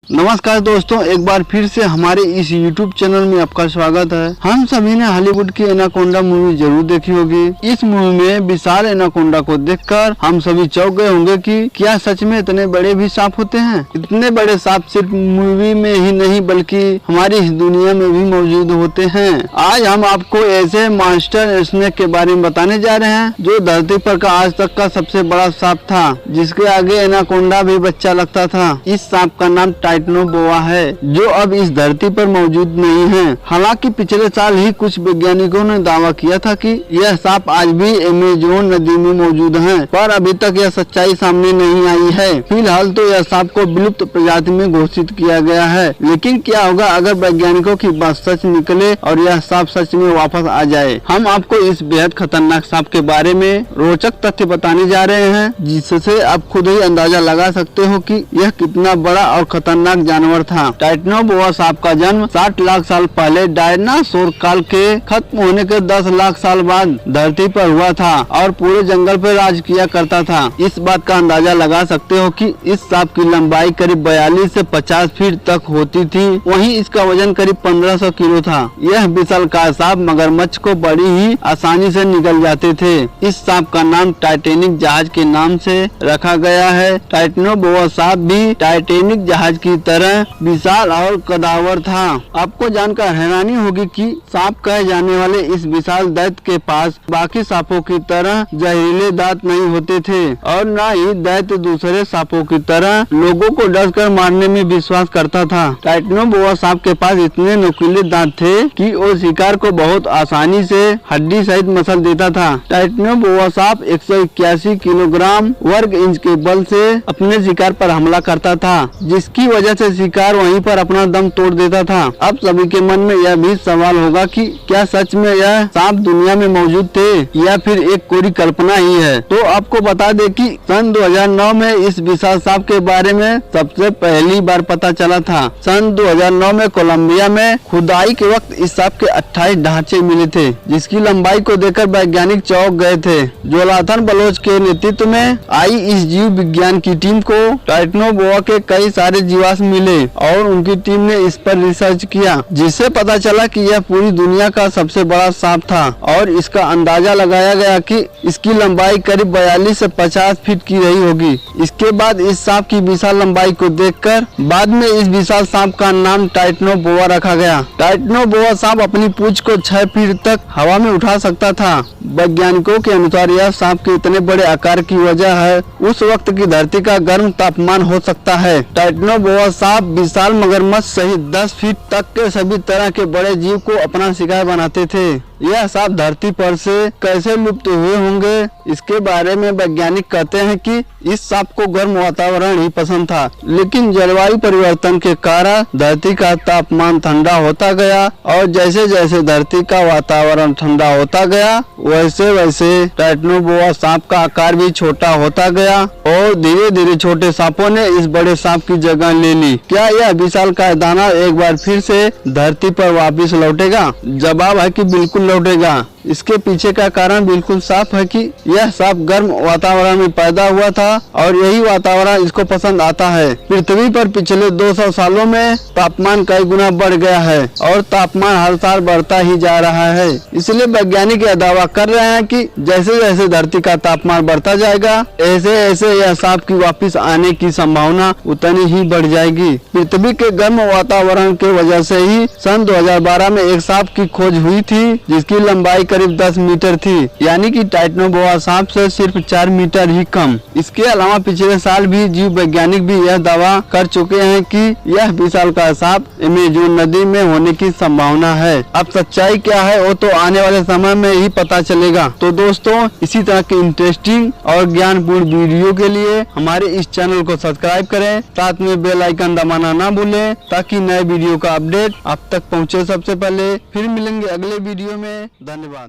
नमस्कार दोस्तों, एक बार फिर से हमारे इस YouTube चैनल में आपका स्वागत है। हम सभी ने हॉलीवुड की एनाकोंडा मूवी जरूर देखी होगी। इस मूवी में विशाल एनाकोंडा को देखकर हम सभी चौंक गए होंगे कि क्या सच में इतने बड़े भी सांप होते हैं। इतने बड़े सांप सिर्फ मूवी में ही नहीं बल्कि हमारी इस दुनिया में भी मौजूद होते हैं। आज हम आपको ऐसे मॉन्स्टर स्नेक के बारे में बताने जा रहे हैं जो धरती पर का आज तक का सबसे बड़ा सांप था, जिसके आगे एनाकोंडा भी बच्चा लगता था। इस सांप का नाम टाइटनोबोआ है, जो अब इस धरती पर मौजूद नहीं है। हालांकि पिछले साल ही कुछ वैज्ञानिकों ने दावा किया था कि यह सांप आज भी अमेज़न नदी में मौजूद है, पर अभी तक यह सच्चाई सामने नहीं आई है। फिलहाल तो यह सांप को विलुप्त प्रजाति में घोषित किया गया है, लेकिन क्या होगा अगर वैज्ञानिकों की बात सच निकले और यह सांप सच में वापस आ जाए। हम आपको इस बेहद खतरनाक सांप के बारे में रोचक तथ्य बताने जा रहे हैं, जिससे आप खुद ही अंदाजा लगा सकते हो कि यह कितना बड़ा और खतरनाक जानवर था। टाइटनोबोआ सांप का जन्म 60 लाख साल पहले डायनासोर काल के खत्म होने के 10 लाख साल बाद धरती पर हुआ था और पूरे जंगल पर राज किया करता था। इस बात का अंदाजा लगा सकते हो कि इस सांप की लंबाई करीब 42 से 50 फीट तक होती थी, वहीं इसका वजन करीब 1500 किलो था। यह विशालकाय सांप मगरमच्छ को बड़ी ही आसानी से निगल जाते थे। इस सांप का नाम टाइटैनिक जहाज के नाम से रखा गया है। टाइटनोबोआ सांप भी टाइटैनिक जहाज की तरह विशाल और कदावर था। आपको जानकर हैरानी होगी कि सांप कहे जाने वाले इस विशाल दैत्य के पास बाकी सांपों की तरह जहरीले दांत नहीं होते थे और न ही दैत्य दूसरे सांपों की तरह लोगों को डसकर मारने में विश्वास करता था। टाइटनोबोआ सांप के पास इतने नुकीले दांत थे कि वो शिकार को बहुत आसानी से हड्डी सहित मसल देता था। टाइटनोबोआ सांप 181 किलोग्राम वर्ग इंच के बल से अपने शिकार पर हमला करता था, जिसकी वजह से शिकार वहीं पर अपना दम तोड़ देता था। अब सभी के मन में यह भी सवाल होगा कि क्या सच में यह सांप दुनिया में मौजूद थे या फिर एक कोरी कल्पना ही है। तो आपको बता दें कि सन 2009 में इस विशाल सांप के बारे में सबसे पहली बार पता चला था। सन 2009 में कोलंबिया में खुदाई के वक्त इस सांप के 28 ढांचे मिले थे, जिसकी लंबाई को देखकर वैज्ञानिक चौंक गए थे। जोनाथन बलोच के नेतृत्व में आई इस जीव विज्ञान की टीम को टाइटनोबोआ के कई सारे जीवाश्म मिले और उनकी टीम ने इस पर रिसर्च किया, जिससे पता चला कि यह पूरी दुनिया का सबसे बड़ा सांप था और इसका अंदाजा लगाया गया कि इसकी लंबाई करीब 42 से 50 फीट की रही होगी। इसके बाद इस सांप की विशाल लंबाई को देखकर बाद में इस विशाल सांप का नाम टाइटनोबोआ रखा गया। टाइटनोबोआ सांप अपनी पूंछ को 6 फीट तक हवा में उठा सकता था। वैज्ञानिकों के अनुसार यह सांप के इतने बड़े आकार की वजह है उस वक्त की धरती का गर्म तापमान हो सकता है। टाइटनोबोआ सांप विशाल मगरमच्छ सहित 10 फीट तक के सभी तरह के बड़े जीव को अपना शिकार बनाते थे। यह सांप धरती पर से कैसे लुप्त हुए होंगे, इसके बारे में वैज्ञानिक कहते हैं कि इस सांप को गर्म वातावरण ही पसंद था, लेकिन जलवायु परिवर्तन के कारण धरती का तापमान ठंडा होता गया और जैसे जैसे धरती का वातावरण ठंडा होता गया वैसे वैसे टाइटनोबोआ सांप का आकार भी छोटा होता गया और धीरे धीरे छोटे सांपों ने इस बड़े सांप की जगह ले ली। क्या यह विशालकाय दानव एक बार फिर से धरती पर वापिस लौटेगा? जवाब है कि बिल्कुल लौटेगा। इसके पीछे का कारण बिल्कुल साफ है कि यह सांप गर्म वातावरण में पैदा हुआ था और यही वातावरण इसको पसंद आता है। पृथ्वी पर पिछले 200 सालों में तापमान कई गुना बढ़ गया है और तापमान हर साल बढ़ता ही जा रहा है। इसलिए वैज्ञानिक यह दावा कर रहे हैं कि जैसे जैसे धरती का तापमान बढ़ता जाएगा ऐसे ऐसे यह सांप की वापिस आने की संभावना उतनी ही बढ़ जाएगी। पृथ्वी के गर्म वातावरण के वजह से ही सन 2012 में एक सांप की खोज हुई थी, जिसकी लंबाई करीब 10 मीटर थी, यानी कि टाइटनोबोआ सांप से सिर्फ 4 मीटर ही कम। इसके अलावा पिछले साल भी जीव वैज्ञानिक भी यह दावा कर चुके हैं कि यह विशालकाय सांप अमेज़न नदी में होने की संभावना है। अब सच्चाई क्या है वो तो आने वाले समय में ही पता चलेगा। तो दोस्तों, इसी तरह के इंटरेस्टिंग और ज्ञानपूर्ण वीडियो के लिए हमारे इस चैनल को सब्सक्राइब करें, साथ में बेल आइकन दबाना ना भूलें ताकि नए वीडियो का अपडेट आप तक पहुँचे सबसे पहले। फिर मिलेंगे अगले वीडियो में। धन्यवाद।